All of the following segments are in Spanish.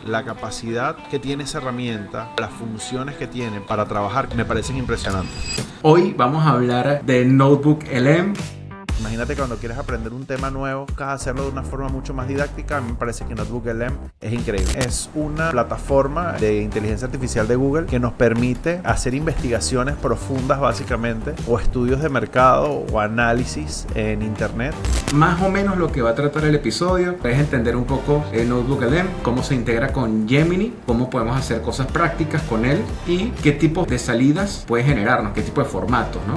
La capacidad que tiene esa herramienta, las funciones que tiene para trabajar, me parecen impresionantes. Hoy vamos a hablar de Notebook LM. Imagínate cuando quieres aprender un tema nuevo, hacerlo de una forma mucho más didáctica. A mí me parece que Notebook LM es increíble. Es una plataforma de inteligencia artificial de Google que nos permite hacer investigaciones profundas básicamente, o estudios de mercado o análisis en internet. Más o menos lo que va a tratar el episodio es entender un poco el Notebook LM, cómo se integra con Gemini, cómo podemos hacer cosas prácticas con él y qué tipo de salidas puede generarnos, qué tipo de formatos, ¿no?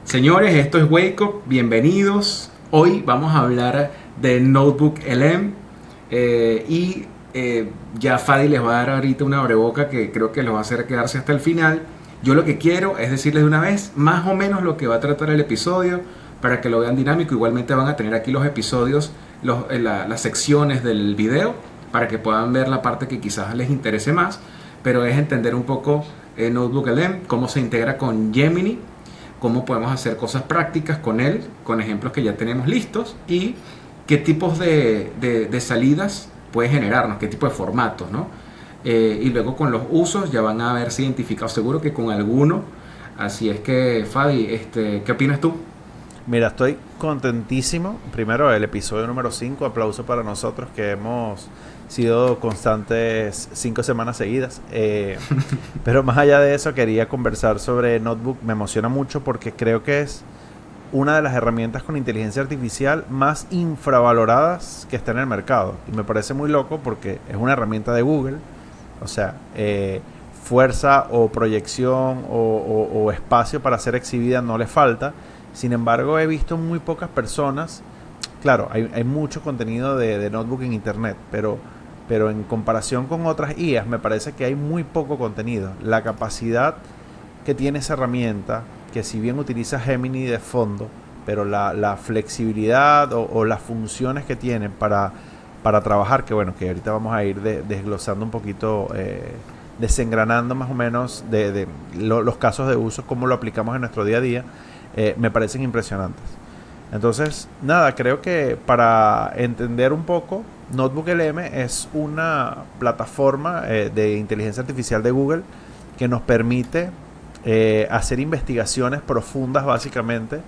Señores, esto es Wake Up, bienvenidos. Hoy vamos a hablar de Notebook LM ya Fadi les va a dar ahorita una abreboca que creo que los va a hacer quedarse hasta el final. Yo lo que quiero es decirles de una vez más o menos lo que va a tratar el episodio para que lo vean dinámico. Igualmente van a tener aquí los episodios, las secciones del video para que puedan ver la parte que quizás les interese más, pero es entender un poco Notebook LM, cómo se integra con Gemini, cómo podemos hacer cosas prácticas con él, con ejemplos que ya tenemos listos, y qué tipos de salidas puede generarnos, qué tipo de formatos, ¿no? Y luego con los usos ya van a haberse identificado seguro que con alguno. Así es que, Fadi, ¿qué opinas tú? Mira, estoy contentísimo. Primero, el episodio número 5, aplauso para nosotros que hemos sido constantes 5 semanas seguidas. Pero más allá de eso, quería conversar sobre Notebook. Me emociona mucho porque creo que es una de las herramientas con inteligencia artificial más infravaloradas que está en el mercado. Y me parece muy loco porque es una herramienta de Google. O sea, fuerza o proyección o espacio para ser exhibida no le falta. Sin embargo, he visto muy pocas personas. Claro, hay mucho contenido de Notebook en internet, pero en comparación con otras IAs me parece que hay muy poco contenido. La capacidad que tiene esa herramienta, que si bien utiliza Gemini de fondo, pero la flexibilidad o las funciones que tiene para trabajar, que bueno, que ahorita vamos a ir desglosando un poquito, desengranando más o menos los casos de uso, cómo lo aplicamos en nuestro día a día, me parecen impresionantes. Entonces, nada, creo que para entender un poco, Notebook LM es una plataforma de inteligencia artificial de Google que nos permite hacer investigaciones profundas básicamente,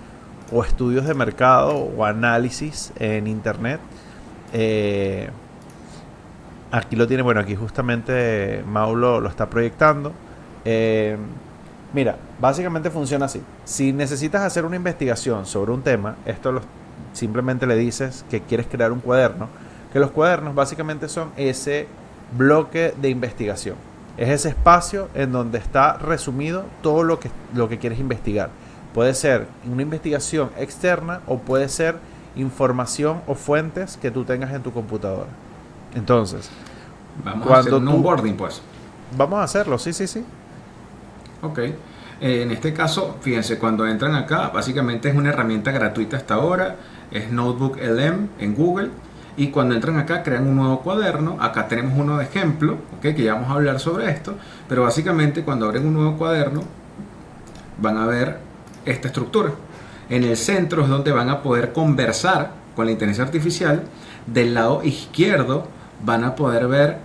o estudios de mercado o análisis en internet. Aquí lo tiene, bueno, aquí justamente Mau lo está proyectando. Mira, básicamente funciona así. Si necesitas hacer una investigación sobre un tema, simplemente le dices que quieres crear un cuaderno, que los cuadernos básicamente son ese bloque de investigación. Es ese espacio en donde está resumido todo lo que quieres investigar. Puede ser una investigación externa o puede ser información o fuentes que tú tengas en tu computadora. Entonces, vamos a hacer un onboarding, pues. Vamos a hacerlo, sí. Ok. En este caso, fíjense, cuando entran acá, básicamente es una herramienta gratuita hasta ahora, es Notebook LM en Google, y cuando entran acá crean un nuevo cuaderno. Acá tenemos uno de ejemplo, ¿okay? Que ya vamos a hablar sobre esto, pero básicamente cuando abren un nuevo cuaderno van a ver esta estructura. En el centro es donde van a poder conversar con la inteligencia artificial. Del lado izquierdo van a poder ver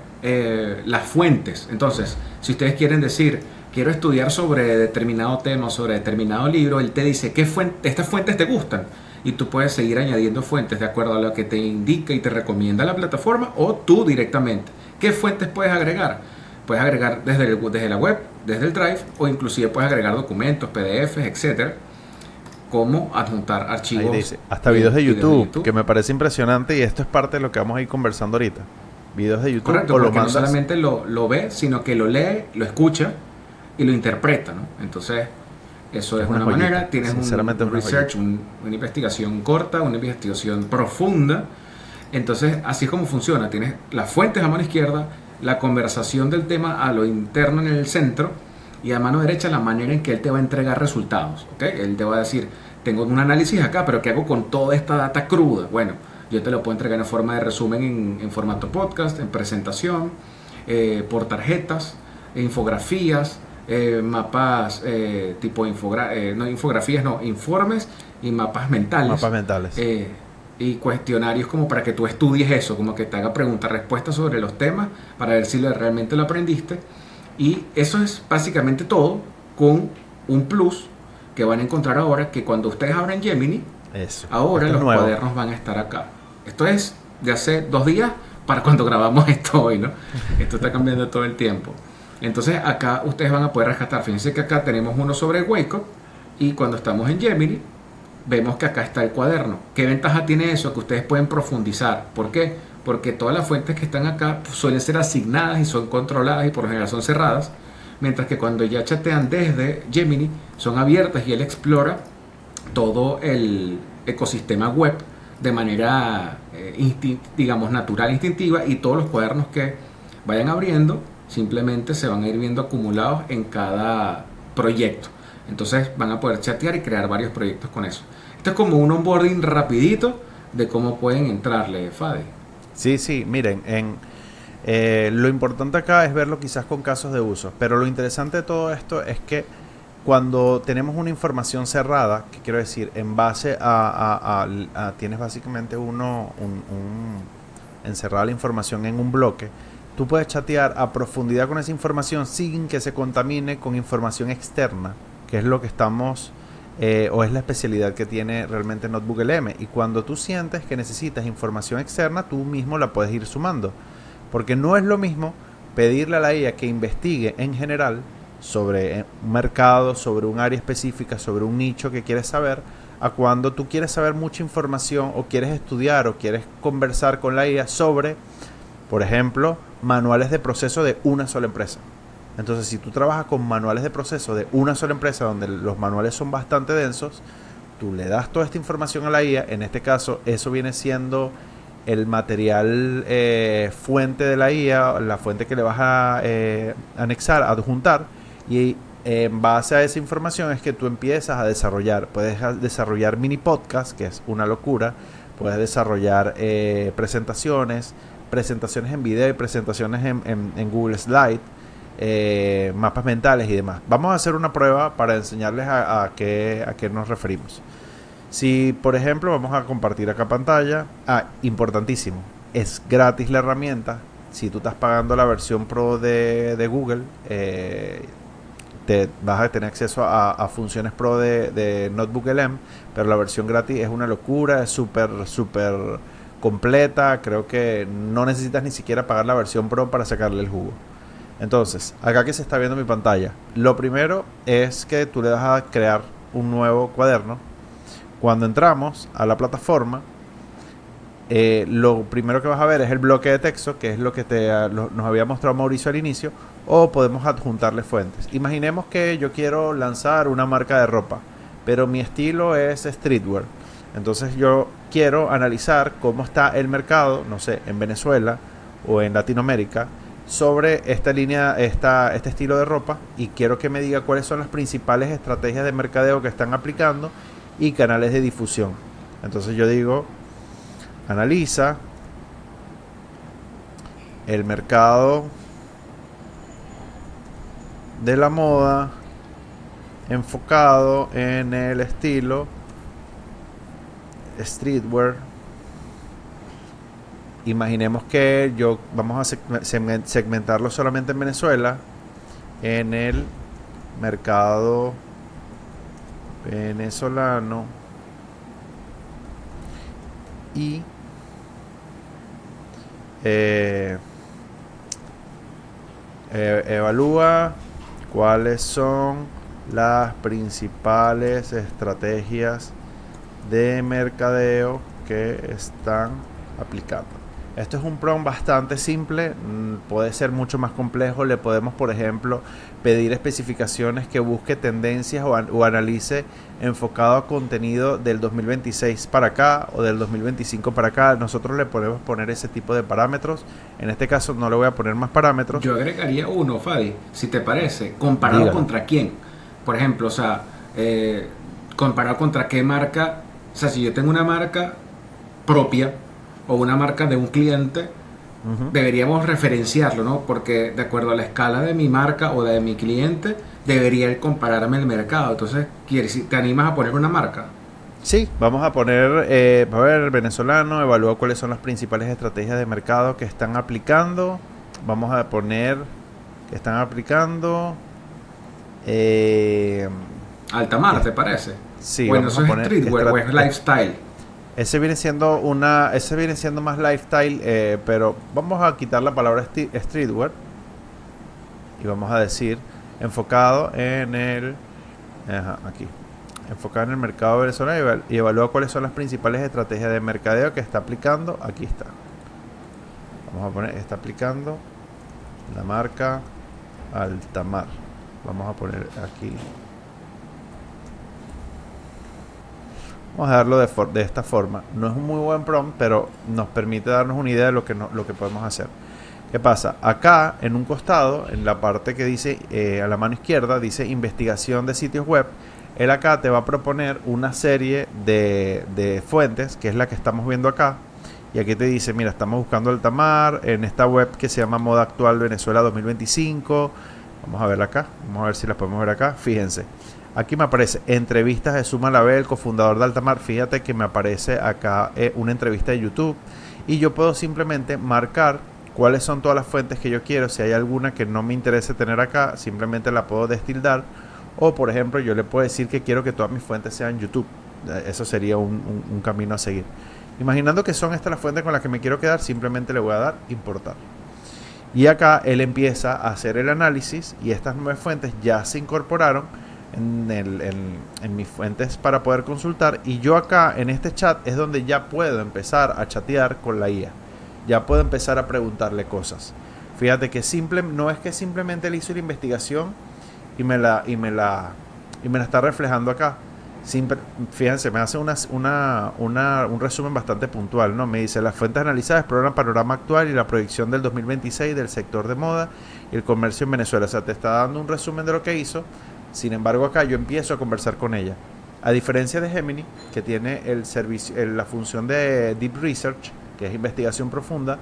las fuentes. Entonces, si ustedes quieren decir, quiero estudiar sobre determinado tema, sobre determinado libro, él te dice, estas fuentes te gustan? Y tú puedes seguir añadiendo fuentes de acuerdo a lo que te indica y te recomienda la plataforma, o tú directamente. ¿Qué fuentes puedes agregar? Puedes agregar desde la web, desde el Drive, o inclusive puedes agregar documentos, PDFs, etcétera, como adjuntar archivos. Ahí dice, hasta videos de YouTube, que me parece impresionante, y esto es parte de lo que vamos a ir conversando ahorita. Videos de YouTube. Correcto, porque no solamente lo ve, sino que lo lee, lo escucha y lo interpreta, ¿no? Entonces, eso es una manera. Tienes un research, una investigación corta, una investigación profunda. Entonces, así es como funciona. Tienes las fuentes a mano izquierda, la conversación del tema a lo interno en el centro, y a mano derecha la manera en que él te va a entregar resultados, ¿okay? Él te va a decir, tengo un análisis acá, pero ¿qué hago con toda esta data cruda? Bueno, yo te lo puedo entregar en forma de resumen en formato podcast, en presentación, por tarjetas, infografías, mapas tipo informes y mapas mentales. y cuestionarios como para que tú estudies eso, como que te haga preguntas-respuestas sobre los temas para ver si realmente lo aprendiste. Y eso es básicamente todo, con un plus que van a encontrar ahora, que cuando ustedes abran Gemini, ahora los cuadernos van a estar acá. Esto es de hace 2 días para cuando grabamos esto hoy, ¿no? Esto está cambiando todo el tiempo. Entonces acá ustedes van a poder rescatar. Fíjense que acá tenemos uno sobre Wake Up, y cuando estamos en Gemini vemos que acá está el cuaderno. ¿Qué ventaja tiene eso? Que ustedes pueden profundizar. ¿Por qué? Porque todas las fuentes que están acá suelen ser asignadas y son controladas y por lo general son cerradas, mientras que cuando ya chatean desde Gemini son abiertas y él explora todo el ecosistema web de manera digamos natural, instintiva, y todos los cuadernos que vayan abriendo simplemente se van a ir viendo acumulados en cada proyecto. Entonces van a poder chatear y crear varios proyectos con eso. Esto es como un onboarding rapidito de cómo pueden entrarle, Fadi. Sí, miren, lo importante acá es verlo quizás con casos de uso, pero lo interesante de todo esto es que cuando tenemos una información cerrada, que quiero decir, en base tienes básicamente encerrada la información en un bloque, tú puedes chatear a profundidad con esa información sin que se contamine con información externa, que es lo que estamos, o es la especialidad que tiene realmente NotebookLM. Y cuando tú sientes que necesitas información externa, tú mismo la puedes ir sumando. Porque no es lo mismo pedirle a la IA que investigue en general sobre un mercado, sobre un área específica, sobre un nicho que quieres saber, a cuando tú quieres saber mucha información o quieres estudiar o quieres conversar con la IA sobre, por ejemplo, manuales de proceso de una sola empresa. Entonces, si tú trabajas con manuales de proceso de una sola empresa, donde los manuales son bastante densos, tú le das toda esta información a la IA. En este caso, eso viene siendo el material fuente de la IA, la fuente que le vas a anexar, adjuntar, y en base a esa información es que tú empiezas a desarrollar. Puedes desarrollar mini podcasts, que es una locura. Puedes desarrollar presentaciones en video y presentaciones en Google Slide, mapas mentales y demás. Vamos a hacer una prueba para enseñarles a qué nos referimos. Si, por ejemplo, vamos a compartir acá pantalla. Importantísimo, es gratis la herramienta. Si tú estás pagando la versión Pro de Google, te vas a tener acceso a funciones Pro de NotebookLM, pero la versión gratis es una locura, es súper completa. Creo que no necesitas ni siquiera pagar la versión Pro para sacarle el jugo. Entonces, acá que se está viendo mi pantalla, lo primero es que tú le das a crear un nuevo cuaderno. Cuando entramos a la plataforma, lo primero que vas a ver es el bloque de texto, que es lo que nos había mostrado Mauricio al inicio, o podemos adjuntarle fuentes. Imaginemos que yo quiero lanzar una marca de ropa, pero mi estilo es streetwear. Entonces yo quiero analizar cómo está el mercado, no sé, en Venezuela o en Latinoamérica, sobre esta línea, este estilo de ropa, y quiero que me diga cuáles son las principales estrategias de mercadeo que están aplicando y canales de difusión. Entonces yo digo, analiza el mercado de la moda enfocado en el estilo streetwear. Imaginemos que vamos a segmentarlo solamente en Venezuela, en el mercado venezolano, y evalúa cuáles son las principales estrategias de mercadeo que están aplicando. Esto es un prompt bastante simple, puede ser mucho más complejo. Le podemos, por ejemplo, pedir especificaciones que busque tendencias o analice enfocado a contenido del 2026 para acá o del 2025 para acá. Nosotros le podemos poner ese tipo de parámetros. En este caso no le voy a poner más parámetros. Yo agregaría uno, Fadi, si te parece, comparado Dígalo. contra quién. Por ejemplo, o sea, comparado contra qué marca. O sea, si yo tengo una marca propia o una marca de un cliente, deberíamos referenciarlo, ¿no? Porque de acuerdo a la escala de mi marca o de mi cliente, debería compararme el mercado. Entonces, ¿te animas a poner una marca? Sí, vamos a poner, a ver, venezolano, evalúa cuáles son las principales estrategias de mercado que están aplicando. Vamos a poner que están aplicando. Eh, Altamar, es- ¿te parece? sí, Bueno, vamos eso a es poner. streetwear o es lifestyle. Ese viene siendo más lifestyle, pero vamos a quitar la palabra streetwear y vamos a decir enfocado en el, ajá, aquí, enfocado en el mercado venezolano y evalúa cuáles son las principales estrategias de mercadeo que está aplicando. Aquí está. Vamos a poner, está aplicando la marca Altamar. Vamos a poner aquí. Vamos a darlo de esta forma. No es un muy buen prompt, pero nos permite darnos una idea de lo que, lo que podemos hacer. ¿Qué pasa? Acá, en un costado, en la parte que dice a la mano izquierda, dice investigación de sitios web. Él acá te va a proponer una serie de fuentes, que es la que estamos viendo acá. Y aquí te dice, mira, estamos buscando Altamar en esta web que se llama Moda Actual Venezuela 2025. Vamos a verla acá. Vamos a ver si la podemos ver acá. Fíjense. Aquí me aparece entrevistas de Suma Label, el cofundador de Altamar. Fíjate que me aparece acá una entrevista de YouTube. Y yo puedo simplemente marcar cuáles son todas las fuentes que yo quiero. Si hay alguna que no me interese tener acá, simplemente la puedo destildar. O por ejemplo, yo le puedo decir que quiero que todas mis fuentes sean YouTube. Eso sería un camino a seguir. Imaginando que son estas las fuentes con las que me quiero quedar, simplemente le voy a dar importar. Y acá él empieza a hacer el análisis y estas 9 fuentes ya se incorporaron en mis fuentes para poder consultar. Y yo acá en este chat es donde ya puedo empezar a chatear con la IA. Ya puedo empezar a preguntarle cosas. Fíjate que no es que simplemente él hizo la investigación y me la está reflejando acá. Fíjense, me hace un resumen bastante puntual, ¿no? Me dice, las fuentes analizadas exploran el panorama actual y la proyección del 2026 del sector de moda y el comercio en Venezuela. O sea, te está dando un resumen de lo que hizo. Sin embargo, acá yo empiezo a conversar con ella. A diferencia de Gemini, que tiene el servicio, la función de Deep Research, que es investigación profunda,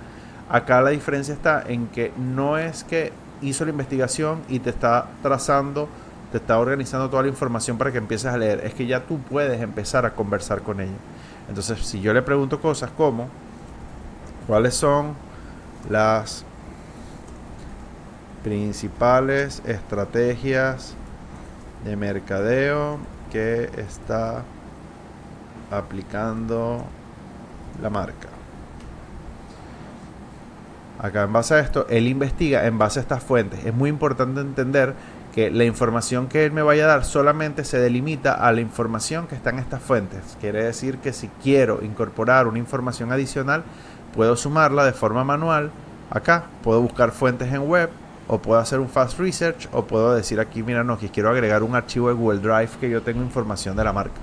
acá la diferencia está en que no es que hizo la investigación y te está trazando, te está organizando toda la información para que empieces a leer. Es que ya tú puedes empezar a conversar con ella. Entonces, si yo le pregunto cosas como ¿cuáles son las principales estrategias de mercadeo que está aplicando la marca? Acá en base a esto, él investiga en base a estas fuentes. Es muy importante entender que la información que él me vaya a dar solamente se delimita a la información que está en estas fuentes. Quiere decir que si quiero incorporar una información adicional, puedo sumarla de forma manual. Acá puedo buscar fuentes en web, o puedo hacer un fast research, o puedo decir aquí, mira, no, que quiero agregar un archivo de Google Drive que yo tengo información de la marca.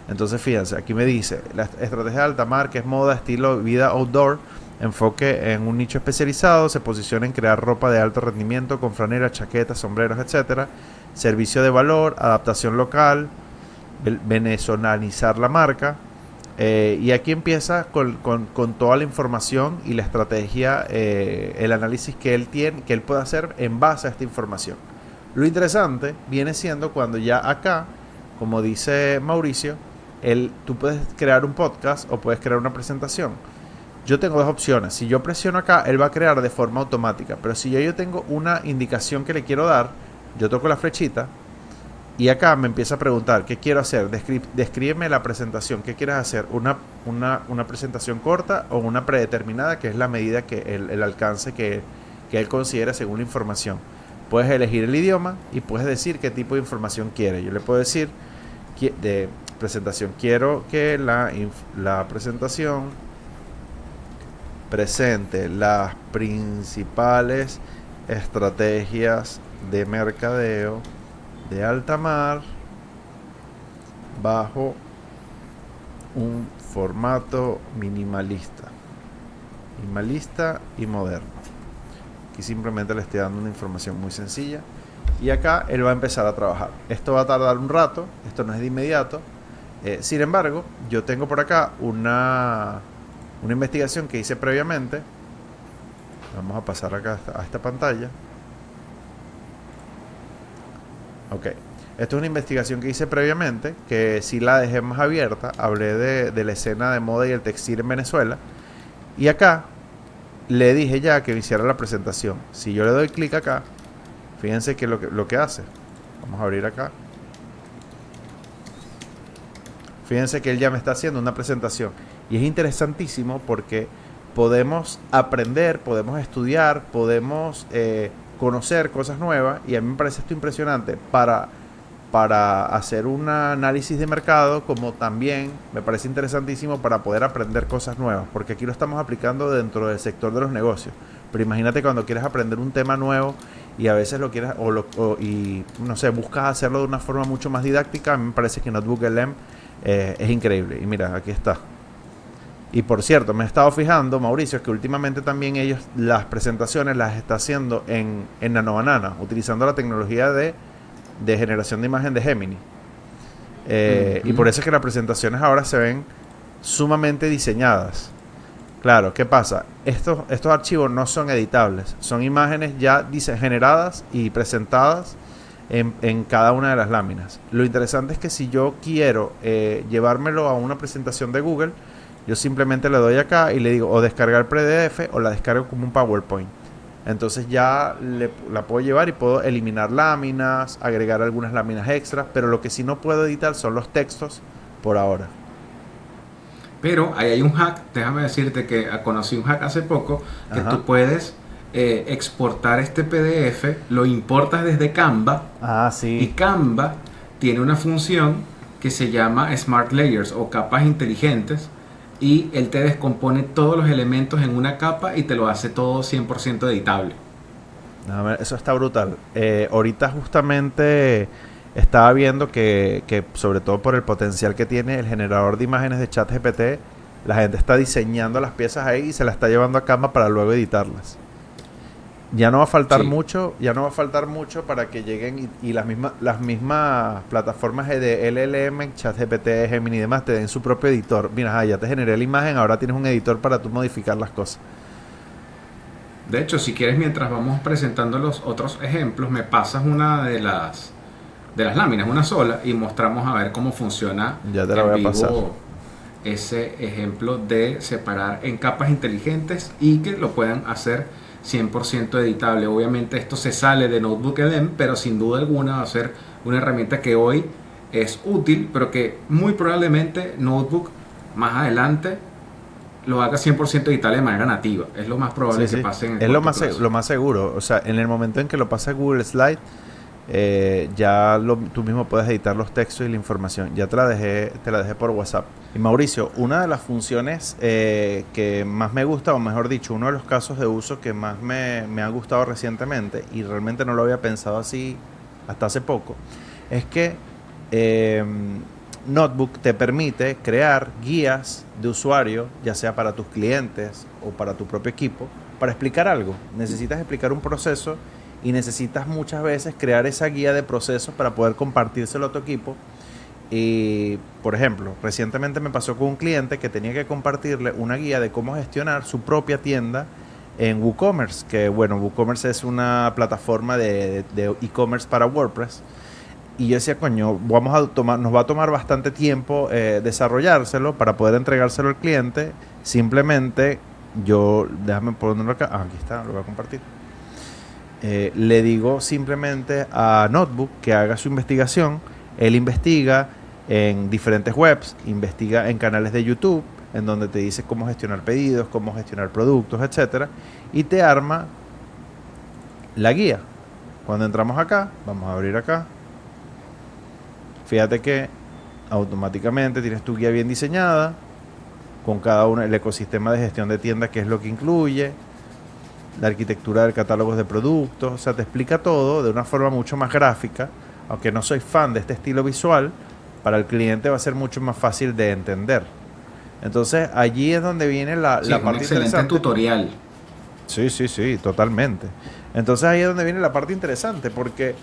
Entonces fíjense, aquí me dice, la estrategia de Altamar, que es moda, estilo, vida outdoor, enfoque en un nicho especializado, se posiciona en crear ropa de alto rendimiento con franelas, chaquetas, sombreros, etcétera. Servicio de valor, adaptación local, venezonalizar la marca. Y aquí empieza con toda la información y la estrategia, el análisis que él tiene, que él puede hacer en base a esta información. Lo interesante viene siendo cuando ya acá, como dice Mauricio, tú puedes crear un podcast o puedes crear una presentación. Yo tengo dos opciones. Si yo presiono acá, él va a crear de forma automática. Pero si yo tengo una indicación que le quiero dar, yo toco la flechita y acá me empieza a preguntar, ¿qué quiero hacer? Descríbeme la presentación. ¿Qué quieres hacer? ¿Una presentación corta o una predeterminada, que es la medida, que el alcance que él considera según la información? Puedes elegir el idioma y puedes decir qué tipo de información quieres. Yo le puedo decir de presentación, quiero que la presentación presente las principales estrategias de mercadeo de Altamar bajo un formato minimalista y moderno. Aquí simplemente le estoy dando una información muy sencilla y acá él va a empezar a trabajar. Esto va a tardar un rato, esto no es de inmediato. Sin embargo, yo tengo por acá una investigación que hice previamente. Vamos a pasar acá a esta pantalla. Ok. Esto es una investigación que hice previamente, que sí la dejé más abierta. Hablé de la escena de moda y el textil en Venezuela. Y acá le dije ya que me hiciera la presentación. Si yo le doy clic acá, fíjense que lo que hace. Vamos a abrir acá. Fíjense que él ya me está haciendo una presentación. Y es interesantísimo porque podemos aprender, podemos estudiar, podemos conocer cosas nuevas. Y a mí me parece esto impresionante para hacer un análisis de mercado, como también me parece interesantísimo para poder aprender cosas nuevas, porque aquí lo estamos aplicando dentro del sector de los negocios. Pero imagínate cuando quieres aprender un tema nuevo y a veces lo quieres y no sé, buscas hacerlo de una forma mucho más didáctica. A mí me parece que Notebook LM es increíble. Y mira, aquí está. Y por cierto, me he estado fijando, Mauricio, que últimamente también ellos las presentaciones las está haciendo en Nano Banana, utilizando la tecnología de generación de imagen de Gemini. Y por eso es que las presentaciones ahora se ven sumamente diseñadas. Claro, ¿qué pasa? Estos archivos no son editables, son imágenes ya generadas y presentadas en cada una de las láminas. Lo interesante es que si yo quiero llevármelo a una presentación de Google, yo simplemente le doy acá y le digo o descargar PDF o la descargo como un PowerPoint. Entonces ya la puedo llevar y puedo eliminar láminas, agregar algunas láminas extras, pero lo que sí no puedo editar son los textos por ahora. Pero ahí hay un hack, déjame decirte que conocí un hack hace poco, que tú puedes exportar este PDF, lo importas desde Canva, sí. y Canva tiene una función que se llama Smart Layers o capas inteligentes, y él te descompone todos los elementos en una capa y te lo hace todo 100% editable. Eso está brutal. Ahorita justamente estaba viendo que sobre todo por el potencial que tiene el generador de imágenes de ChatGPT, la gente está diseñando las piezas ahí y se las está llevando a Canva para luego editarlas. Ya no va a faltar mucho para que lleguen y las mismas plataformas de LLM, ChatGPT, Gemini y demás te den su propio editor. Mira, ya te generé la imagen, ahora tienes un editor para tú modificar las cosas. De hecho, si quieres, mientras vamos presentando los otros ejemplos, me pasas una de las láminas, una sola, y mostramos a ver cómo funciona ya te la voy a pasar. Ese ejemplo de separar en capas inteligentes y que lo puedan hacer 100% editable. Obviamente esto se sale de Notebook LM, pero sin duda alguna va a ser una herramienta que hoy es útil, pero que muy probablemente Notebook más adelante lo haga 100% editable de manera nativa. Es lo más probable que pase en el corto plazo. Lo más seguro. O sea, en el momento en que lo pasa Google Slide, tú mismo puedes editar los textos y la información. Ya te la dejé por WhatsApp. Y Mauricio, una de las funciones que más me gusta, o mejor dicho, uno de los casos de uso que más me ha gustado recientemente, y realmente no lo había pensado así hasta hace poco, es que Notebook te permite crear guías de usuario, ya sea para tus clientes o para tu propio equipo, para explicar algo. Necesitas explicar un proceso y necesitas muchas veces crear esa guía de procesos para poder compartírselo a tu equipo. Y, por ejemplo, recientemente me pasó con un cliente que tenía que compartirle una guía de cómo gestionar su propia tienda en WooCommerce, que bueno, WooCommerce es una plataforma de e-commerce para WordPress. Y yo decía, coño, nos va a tomar bastante tiempo desarrollárselo para poder entregárselo al cliente. Simplemente déjame ponerlo acá. Aquí está, lo voy a compartir. Le digo simplemente a Notebook que haga su investigación. Él investiga en diferentes webs, investiga en canales de YouTube, en donde te dice cómo gestionar pedidos, cómo gestionar productos, etcétera, y te arma la guía. Cuando entramos acá, vamos a abrir acá. Fíjate que automáticamente tienes tu guía bien diseñada, con cada uno el ecosistema de gestión de tienda, que es lo que incluye, la arquitectura del catálogo de productos. O sea, te explica todo de una forma mucho más gráfica. Aunque no soy fan de este estilo visual, para el cliente va a ser mucho más fácil de entender. Entonces, allí es donde viene la parte interesante. Un excelente tutorial. Sí, totalmente. Entonces, ahí es donde viene la parte interesante, porque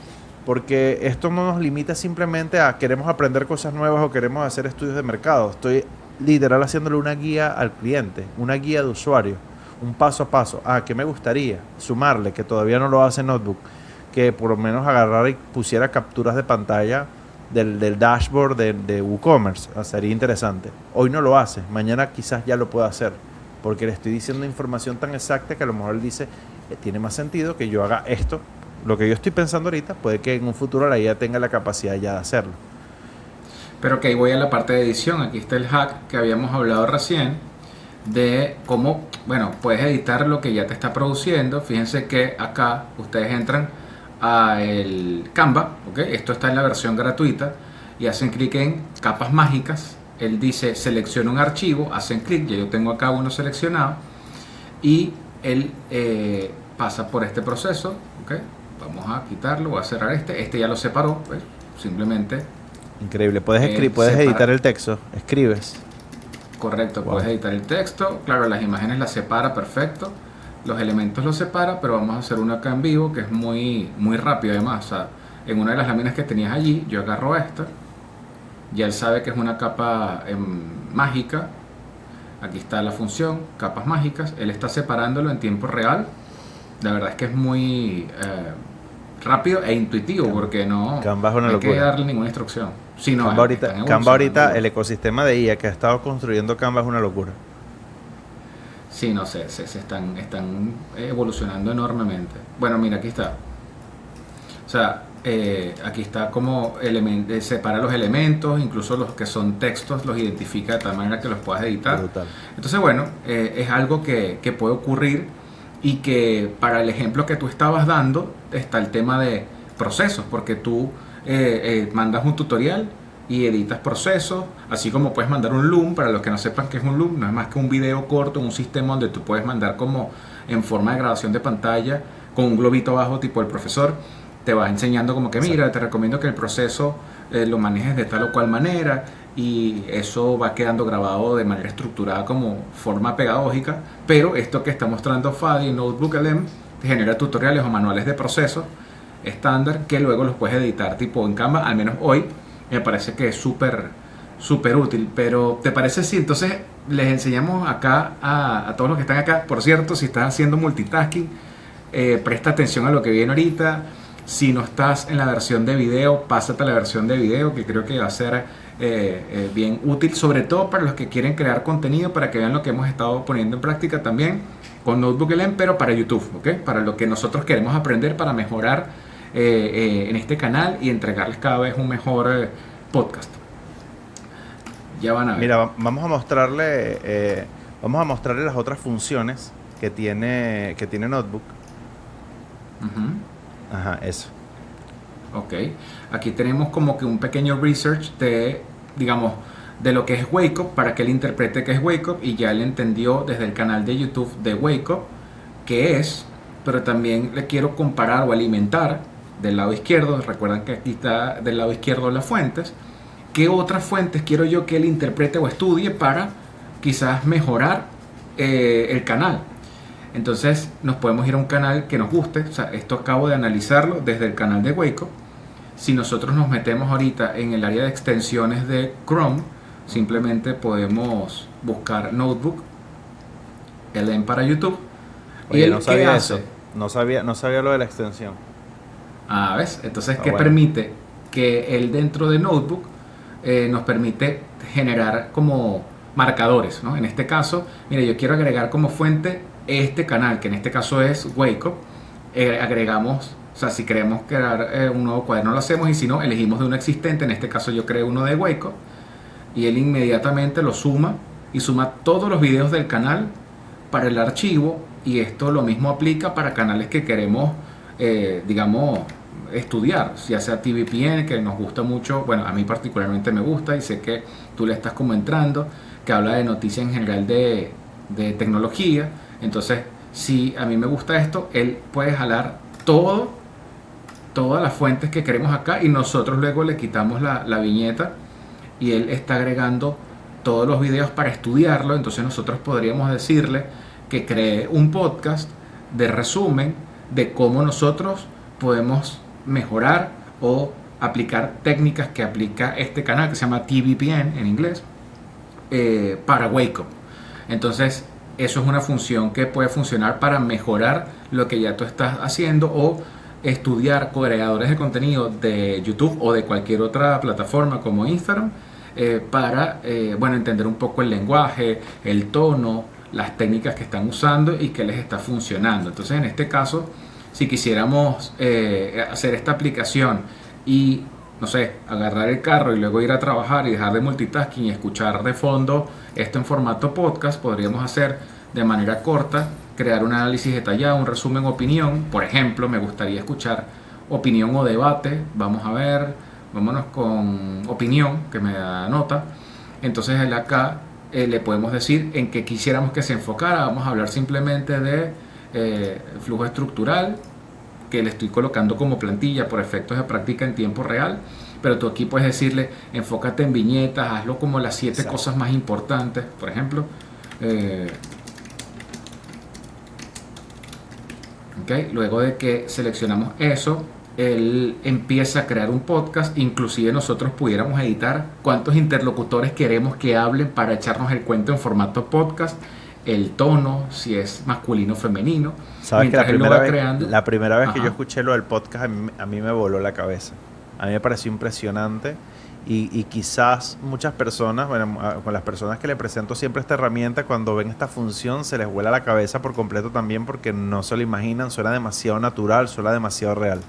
esto no nos limita simplemente a queremos aprender cosas nuevas o queremos hacer estudios de mercado. Estoy literal haciéndole una guía al cliente, una guía de usuario, un paso a paso. ¿Qué me gustaría? Sumarle, que todavía no lo hace Notebook. que por lo menos agarrara y pusiera capturas de pantalla del dashboard de WooCommerce. Sería interesante. Hoy no lo hace, mañana quizás ya lo pueda hacer, porque le estoy diciendo información tan exacta que a lo mejor él dice, tiene más sentido que yo haga esto. Lo que yo estoy pensando ahorita, puede que en un futuro la IA tenga la capacidad ya de hacerlo. Pero que ahí voy a la parte de edición. Aquí está el hack que habíamos hablado recién de cómo, bueno, puedes editar lo que ya te está produciendo. Fíjense que acá ustedes entran a el Canva, ¿ok? Esto está en la versión gratuita y hacen clic en capas mágicas. Él dice selecciona un archivo, hacen clic, ya yo tengo acá uno seleccionado y él pasa por este proceso, ¿ok? Vamos a quitarlo, voy a cerrar este ya lo separó, pues, simplemente. Increíble, puedes editar el texto, escribes. Correcto, Wow. puedes editar el texto, claro, las imágenes las separa perfecto, los elementos los separa, pero vamos a hacer uno acá en vivo que es muy, muy rápido además. O sea, en una de las láminas que tenías allí, yo agarro esta, ya él sabe que es una capa mágica, aquí está la función, capas mágicas, él está separándolo en tiempo real, la verdad es que es muy rápido e intuitivo porque no Canva es una hay que locura. darle ninguna instrucción. Sí, no, Canva ahorita, el ecosistema de IA que ha estado construyendo Canva es una locura. Sí, no sé, se están evolucionando enormemente. Bueno, mira, aquí está. O sea, aquí está como separa los elementos, incluso los que son textos los identifica de tal manera que los puedas editar. Brutal. Entonces, bueno, es algo que puede ocurrir y que para el ejemplo que tú estabas dando está el tema de procesos, porque tú mandas un tutorial y editas procesos, así como puedes mandar un loom. Para los que no sepan qué es un loom, no es más que un video corto, un sistema donde tú puedes mandar como en forma de grabación de pantalla con un globito abajo tipo el profesor, te va enseñando como que mira, te recomiendo que el proceso lo manejes de tal o cual manera y eso va quedando grabado de manera estructurada como forma pedagógica. Pero esto que está mostrando Fadi en NotebookLM te genera tutoriales o manuales de procesos estándar que luego los puedes editar tipo en Canva. Al menos hoy me parece que es súper útil. Pero ¿te parece si entonces les enseñamos acá a todos los que están acá? Por cierto, si estás haciendo multitasking, presta atención a lo que viene ahorita. Si no estás en la versión de video, pásate a la versión de video, que creo que va a ser bien útil, sobre todo para los que quieren crear contenido, para que vean lo que hemos estado poniendo en práctica también con NotebookLM, pero para YouTube, ¿ok? Para lo que nosotros queremos aprender para mejorar en este canal y entregarles cada vez un mejor podcast. Ya van a ver. Mira, vamos a mostrarle las otras funciones que tiene Notebook. Ajá, eso. Ok, aquí tenemos como que un pequeño research de, digamos, de lo que es Wake Up, para que él interprete qué es Wake Up, y ya él entendió desde el canal de YouTube de Wake Up qué es, pero también le quiero comparar o alimentar del lado izquierdo. Recuerdan que aquí está del lado izquierdo las fuentes. ¿Qué otras fuentes quiero yo que él interprete o estudie para quizás mejorar el canal? Entonces nos podemos ir a un canal que nos guste. O sea, esto acabo de analizarlo desde el canal de Waco. Si nosotros nos metemos ahorita en el área de extensiones de Chrome, simplemente podemos buscar Notebook LM para YouTube. Oye, ¿Y no sabía eso. No sabía lo de la extensión. Ah, ¿ves? Entonces, ¿qué bueno. permite? Que él dentro de Notebook nos permite generar como marcadores, ¿no? En este caso, mire, yo quiero agregar como fuente este canal, que en este caso es Waco. Agregamos, o sea, si queremos crear un nuevo cuaderno lo hacemos, y si no, elegimos de uno existente. En este caso yo creo uno de Waco y él inmediatamente lo suma y suma todos los videos del canal para el archivo. Y esto lo mismo aplica para canales que queremos, digamos, estudiar, ya sea TVPN, que nos gusta mucho. Bueno, a mí particularmente me gusta y sé que tú le estás como entrando, que habla de noticias en general de tecnología. Entonces, si a mí me gusta esto, él puede jalar todas las fuentes que queremos acá, y nosotros luego le quitamos la viñeta y él está agregando todos los videos para estudiarlo. Entonces nosotros podríamos decirle que cree un podcast de resumen de cómo nosotros podemos mejorar o aplicar técnicas que aplica este canal, que se llama TVPN en inglés, para Wake Up. Entonces eso es una función que puede funcionar para mejorar lo que ya tú estás haciendo, o estudiar creadores de contenido de YouTube o de cualquier otra plataforma como Instagram para entender un poco el lenguaje, el tono, las técnicas que están usando y que les está funcionando. Entonces, en este caso, si quisiéramos hacer esta aplicación y, no sé, agarrar el carro y luego ir a trabajar y dejar de multitasking y escuchar de fondo esto en formato podcast, podríamos hacer de manera corta, crear un análisis detallado, un resumen, opinión. Por ejemplo, me gustaría escuchar opinión o debate. Vamos a ver, vámonos con opinión, que me da nota. Entonces, acá le podemos decir en qué quisiéramos que se enfocara. Vamos a hablar simplemente de flujo estructural, que le estoy colocando como plantilla por efectos de práctica en tiempo real, pero tú aquí puedes decirle, enfócate en viñetas, hazlo como las 7 cosas más importantes, por ejemplo. Luego de que seleccionamos eso, él empieza a crear un podcast. Inclusive nosotros pudiéramos editar cuántos interlocutores queremos que hablen para echarnos el cuento en formato podcast, el tono, si es masculino o femenino. Sabes que la primera vez que Ajá. yo escuché lo del podcast, a mí me voló la cabeza. A mí me pareció impresionante y quizás muchas personas, con las personas que le presento siempre esta herramienta, cuando ven esta función se les vuela la cabeza por completo también, porque no se lo imaginan, suena demasiado natural, suena demasiado real.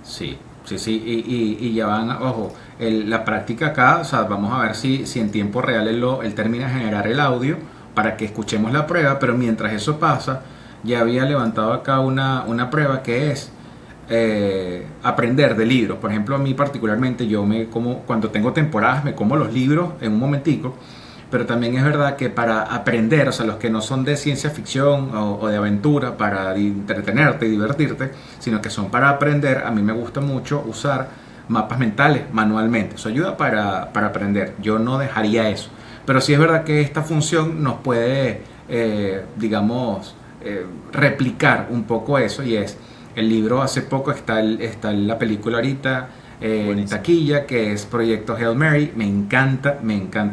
Sí, y ya van, ojo, la práctica acá, o sea, vamos a ver si en tiempo real él termina de generar el audio para que escuchemos la prueba, pero mientras eso pasa, ya había levantado acá una prueba que es aprender de libros. Por ejemplo, a mí particularmente, cuando tengo temporadas, me como los libros en un momentico, pero también es verdad que para aprender, o sea, los que no son de ciencia ficción o de aventura, para entretenerte y divertirte, sino que son para aprender, a mí me gusta mucho usar mapas mentales manualmente. Eso ayuda para aprender. Yo no dejaría eso. Pero sí es verdad que esta función nos puede, replicar un poco eso, y es el libro. Hace poco está la película ahorita en taquilla, que es Proyecto Hail Mary. Me encanta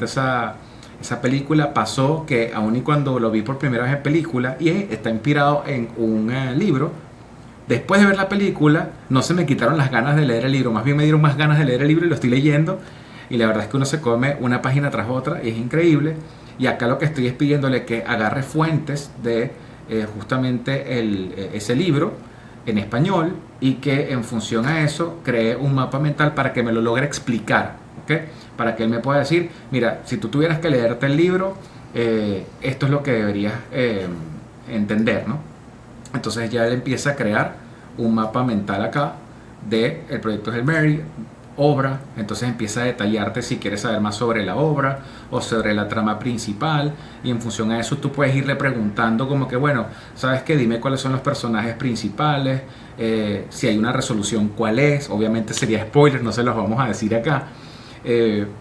esa película. Pasó que aun y cuando lo vi por primera vez en película, y está inspirado en un libro, después de ver la película no se me quitaron las ganas de leer el libro, más bien me dieron más ganas de leer el libro y lo estoy leyendo, y la verdad es que uno se come una página tras otra y es increíble. Y acá lo que estoy es pidiéndole que agarre fuentes de justamente ese libro en español, y que en función a eso cree un mapa mental para que me lo logre explicar, ¿ok? Para que él me pueda decir, mira, si tú tuvieras que leerte el libro, esto es lo que deberías entender, ¿no? Entonces ya él empieza a crear un mapa mental acá de el proyecto Hail Mary, obra. Entonces empieza a detallarte si quieres saber más sobre la obra o sobre la trama principal, y en función a eso tú puedes irle preguntando como que, bueno, ¿sabes qué? Dime cuáles son los personajes principales, si hay una resolución, cuál es. Obviamente sería spoiler, no se los vamos a decir acá,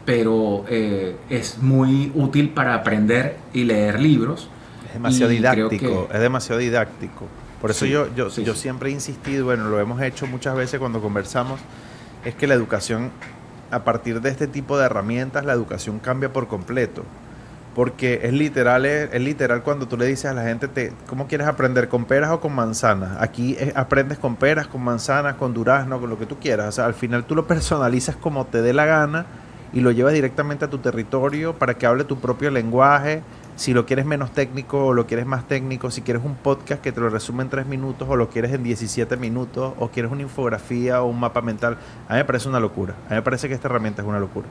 pero es muy útil para aprender y leer libros. Es demasiado Y creo didáctico, que es demasiado didáctico. Por eso sí, yo sí, sí. siempre he insistido, bueno, lo hemos hecho muchas veces cuando conversamos, es que la educación, a partir de este tipo de herramientas, la educación cambia por completo. Porque es literal cuando tú le dices a la gente, ¿cómo quieres aprender? ¿Con peras o con manzanas? Aquí aprendes con peras, con manzanas, con durazno, con lo que tú quieras. O sea, al final tú lo personalizas como te dé la gana y lo llevas directamente a tu territorio para que hable tu propio lenguaje. Si lo quieres menos técnico o lo quieres más técnico, si quieres un podcast que te lo resume en 3 minutos o lo quieres en 17 minutos, o quieres una infografía o un mapa mental, a mí me parece una locura. A mí me parece que esta herramienta es una locura.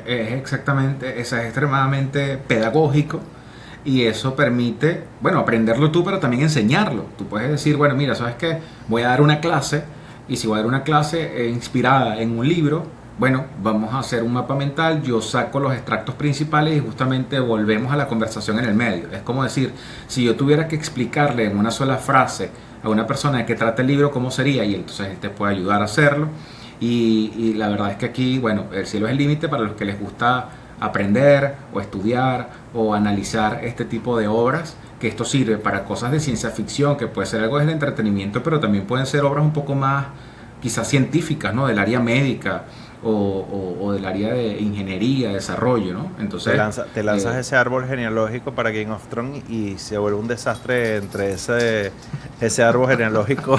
Es extremadamente pedagógico, y eso permite, bueno, aprenderlo tú, pero también enseñarlo. Tú puedes decir, bueno, mira, ¿sabes qué? Voy a dar una clase, y si voy a dar una clase inspirada en un libro, bueno, vamos a hacer un mapa mental, yo saco los extractos principales y justamente volvemos a la conversación en el medio. Es como decir, si yo tuviera que explicarle en una sola frase a una persona de qué trata el libro, ¿cómo sería? Y entonces él te puede ayudar a hacerlo. Y la verdad es que aquí, bueno, el cielo es el límite para los que les gusta aprender o estudiar o analizar este tipo de obras, que esto sirve para cosas de ciencia ficción, que puede ser algo del entretenimiento, pero también pueden ser obras un poco más quizás científicas, ¿no? Del área médica o del área de ingeniería, desarrollo, ¿no? Entonces Te lanzas ese árbol genealógico para Game of Thrones y se vuelve un desastre entre ese árbol genealógico.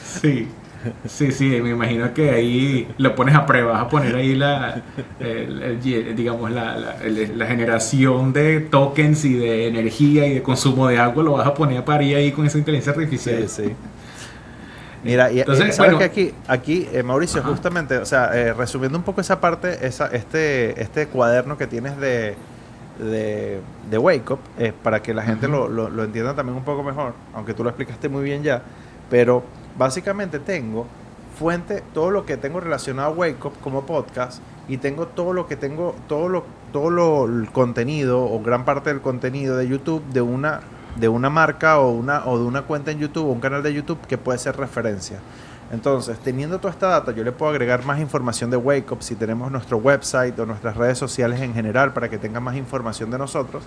Sí. Sí, me imagino que ahí lo pones a prueba, vas a poner ahí digamos la generación de tokens y de energía y de consumo de agua, lo vas a poner a parir ahí con esa inteligencia artificial. Sí. Mira, y entonces, sabes bueno, que aquí Mauricio, ajá, justamente, o sea, resumiendo un poco esa parte, este cuaderno que tienes de Wake Up, para que la gente ujú, lo entienda también un poco mejor, aunque tú lo explicaste muy bien ya, pero básicamente tengo todo lo que tengo relacionado a Wake Up como podcast, y tengo el contenido o gran parte del contenido de YouTube de una marca o de una cuenta en YouTube o un canal de YouTube que puede ser referencia. Entonces, teniendo toda esta data, yo le puedo agregar más información de Wake Up si tenemos nuestro website o nuestras redes sociales en general para que tengan más información de nosotros.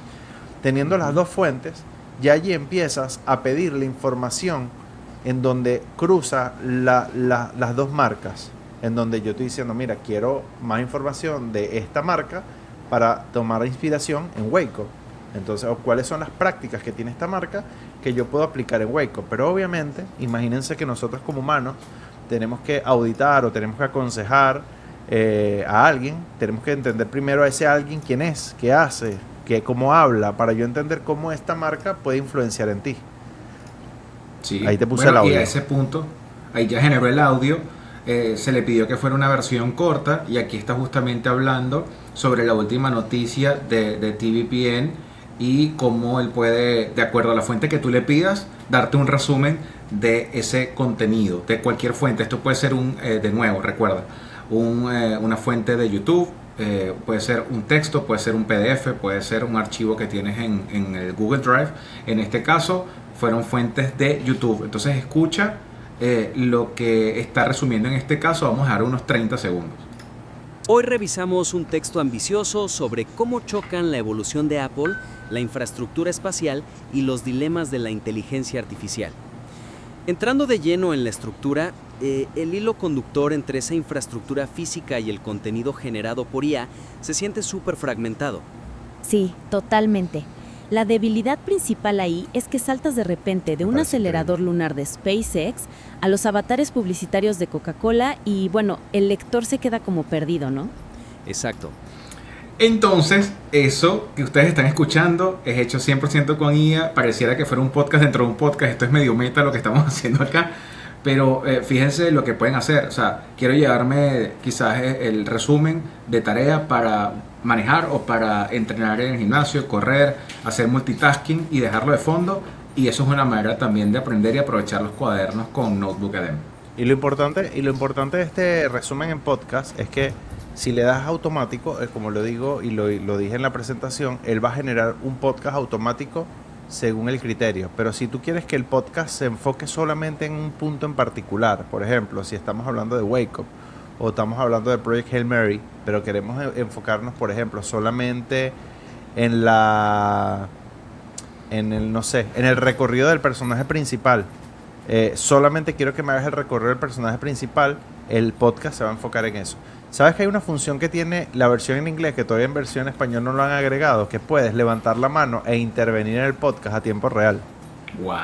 Teniendo las ujú. dos fuentes, ya allí empiezas a pedir la información en donde cruza las dos marcas, en donde yo estoy diciendo, mira, quiero más información de esta marca para tomar inspiración en Wake Up. Entonces, o cuáles son las prácticas que tiene esta marca que yo puedo aplicar en Wake Up. Pero obviamente, imagínense que nosotros como humanos tenemos que auditar o tenemos que aconsejar a alguien. Tenemos que entender primero a ese alguien quién es, qué hace, cómo habla, para yo entender cómo esta marca puede influenciar en ti. Sí, Ahí te puse el bueno, y a audio. ese punto, ahí ya generó el audio, se le pidió que fuera una versión corta y aquí está justamente hablando sobre la última noticia de TVPN y cómo él puede, de acuerdo a la fuente que tú le pidas, darte un resumen de ese contenido, de cualquier fuente. Esto puede ser de nuevo, recuerda, una fuente de YouTube, puede ser un texto, puede ser un PDF, puede ser un archivo que tienes en el Google Drive. En este caso fueron fuentes de YouTube. Entonces escucha lo que está resumiendo en este caso. Vamos a dar unos 30 segundos. Hoy revisamos un texto ambicioso sobre cómo chocan la evolución de Apple, la infraestructura espacial y los dilemas de la inteligencia artificial. Entrando de lleno en la estructura, el hilo conductor entre esa infraestructura física y el contenido generado por IA se siente súper fragmentado. Sí, totalmente. La debilidad principal ahí es que saltas de repente de Me un parece acelerador increíble. lunar de SpaceX a los avatares publicitarios de Coca-Cola y, bueno, el lector se queda como perdido, ¿no? Exacto. Entonces, eso que ustedes están escuchando es hecho 100% con IA. Pareciera que fuera un podcast dentro de un podcast. Esto es medio meta lo que estamos haciendo acá. Pero fíjense lo que pueden hacer. O sea, quiero llevarme quizás el resumen de tarea para manejar o para entrenar en el gimnasio, correr, hacer multitasking y dejarlo de fondo. Y eso es una manera también de aprender y aprovechar los cuadernos con Notebook LM. Y lo importante de este resumen en podcast es que si le das automático, como lo digo y lo dije en la presentación, él va a generar un podcast automático según el criterio. Pero si tú quieres que el podcast se enfoque solamente en un punto en particular, por ejemplo, si estamos hablando de Wake Up o estamos hablando de Project Hail Mary, pero queremos enfocarnos, por ejemplo, solamente en en el recorrido del personaje principal. Solamente quiero que me hagas el recorrido del personaje principal, el podcast se va a enfocar en eso. ¿Sabes que hay una función que tiene la versión en inglés, que todavía en versión en español no lo han agregado, que puedes levantar la mano e intervenir en el podcast a tiempo real? Wow,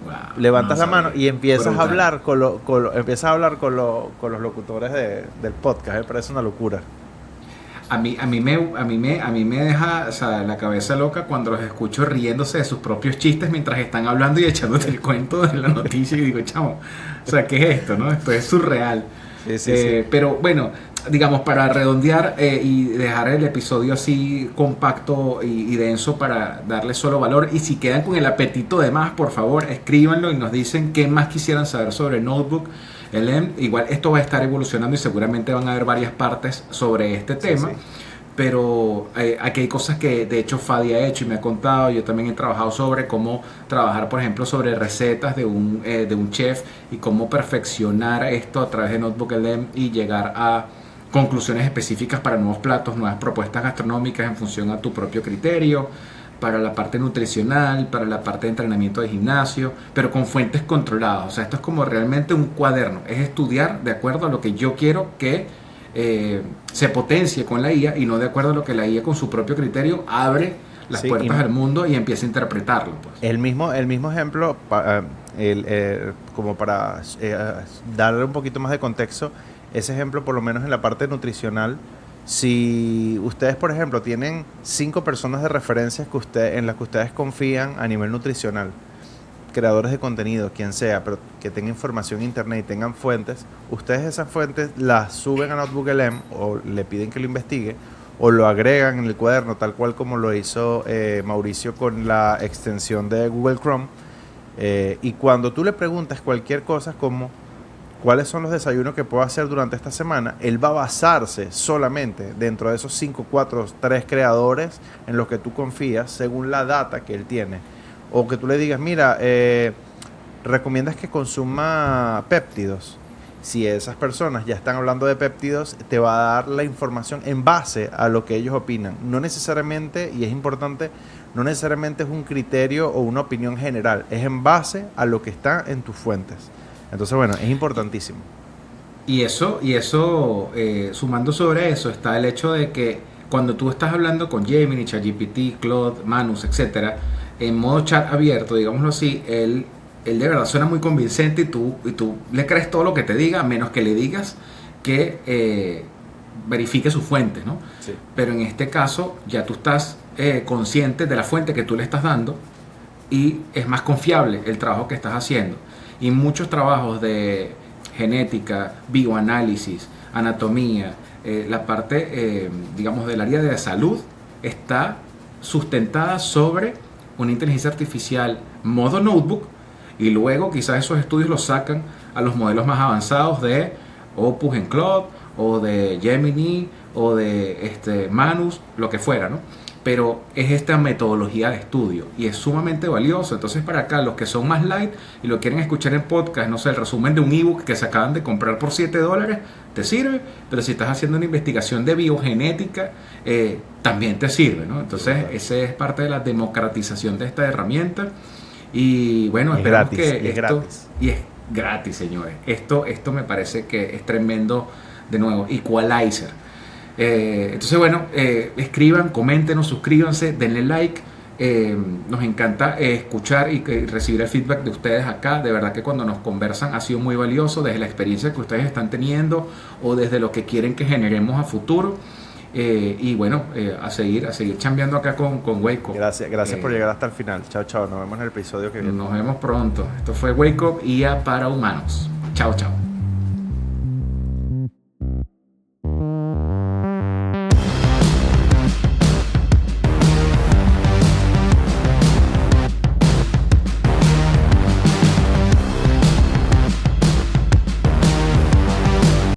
wow. Levantas No la mano sabía. y empiezas Brutal. a hablar empiezas a hablar con los locutores del podcast. Me parece una locura. A mí me deja, o sea, la cabeza loca cuando los escucho riéndose de sus propios chistes mientras están hablando y echándote el cuento de la noticia y digo, chamo, o sea, ¿qué es esto, no? Esto es surreal. Sí. Pero bueno, digamos, para redondear y dejar el episodio así compacto y denso para darle solo valor, y si quedan con el apetito de más, por favor, escríbanlo y nos dicen qué más quisieran saber sobre Notebook LM. Igual esto va a estar evolucionando y seguramente van a haber varias partes sobre este tema. Sí. Pero aquí hay cosas que de hecho Fadi ha hecho y me ha contado. Yo también he trabajado sobre cómo trabajar, por ejemplo, sobre recetas de un chef y cómo perfeccionar esto a través de Notebook LM y llegar a conclusiones específicas para nuevos platos, nuevas propuestas gastronómicas en función a tu propio criterio, para la parte nutricional, para la parte de entrenamiento de gimnasio, pero con fuentes controladas. O sea, esto es como realmente un cuaderno, es estudiar de acuerdo a lo que yo quiero que se potencie con la IA y no de acuerdo a lo que la IA con su propio criterio abre las Sí, puertas al mundo y empieza a interpretarlo. Pues. El mismo ejemplo, como para darle un poquito más de contexto, ese ejemplo por lo menos en la parte nutricional, si ustedes, por ejemplo, tienen 5 personas de referencia en las que ustedes confían a nivel nutricional, creadores de contenido, quien sea, pero que tenga información en internet y tengan fuentes, ustedes esas fuentes las suben a NotebookLM o le piden que lo investigue o lo agregan en el cuaderno, tal cual como lo hizo Mauricio con la extensión de Google Chrome. Y cuando tú le preguntas cualquier cosa como cuáles son los desayunos que puedo hacer durante esta semana, él va a basarse solamente dentro de esos 5, 4, 3 creadores en los que tú confías según la data que él tiene. O que tú le digas, mira, recomiendas que consuma péptidos. Si esas personas ya están hablando de péptidos, te va a dar la información en base a lo que ellos opinan. No necesariamente, y es importante, no necesariamente es un criterio o una opinión general. Es en base a lo que está en tus fuentes. Entonces, bueno, es importantísimo. Y eso sumando sobre eso, está el hecho de que cuando tú estás hablando con Gemini, ChatGPT, Claude, Manus, etcétera, en modo chat abierto, digámoslo así, él de verdad suena muy convincente y tú le crees todo lo que te diga, a menos que le digas que verifique sus fuentes, ¿no? Sí. Pero en este caso ya tú estás consciente de la fuente que tú le estás dando y es más confiable el trabajo que estás haciendo. Y muchos trabajos de genética, bioanálisis, anatomía, la parte, digamos, del área de salud está sustentada sobre una inteligencia artificial modo notebook, y luego quizás esos estudios los sacan a los modelos más avanzados de Opus en Claude o de Gemini o de Manus, lo que fuera, ¿no? Pero es esta metodología de estudio y es sumamente valioso. Entonces, para acá, los que son más light y lo quieren escuchar en podcast, no sé, el resumen de un ebook que se acaban de comprar por $7, te sirve. Pero si estás haciendo una investigación de biogenética, también te sirve, ¿no? Entonces, esa es parte de la democratización de esta herramienta. Y bueno, es esperamos gratis, que es esto... gratis. Y es gratis, señores. Esto me parece que es tremendo, de nuevo, equalizer. Entonces, bueno, escriban, coméntenos, suscríbanse, denle like. Nos encanta escuchar y recibir el feedback de ustedes acá. De verdad que cuando nos conversan ha sido muy valioso, desde la experiencia que ustedes están teniendo o desde lo que quieren que generemos a futuro. Y bueno, a seguir chambeando acá con Wake Up. Gracias por llegar hasta el final. Chao, chao. Nos vemos en el episodio que viene. Nos vemos pronto. Esto fue Wake Up, IA para humanos. Chao, chao.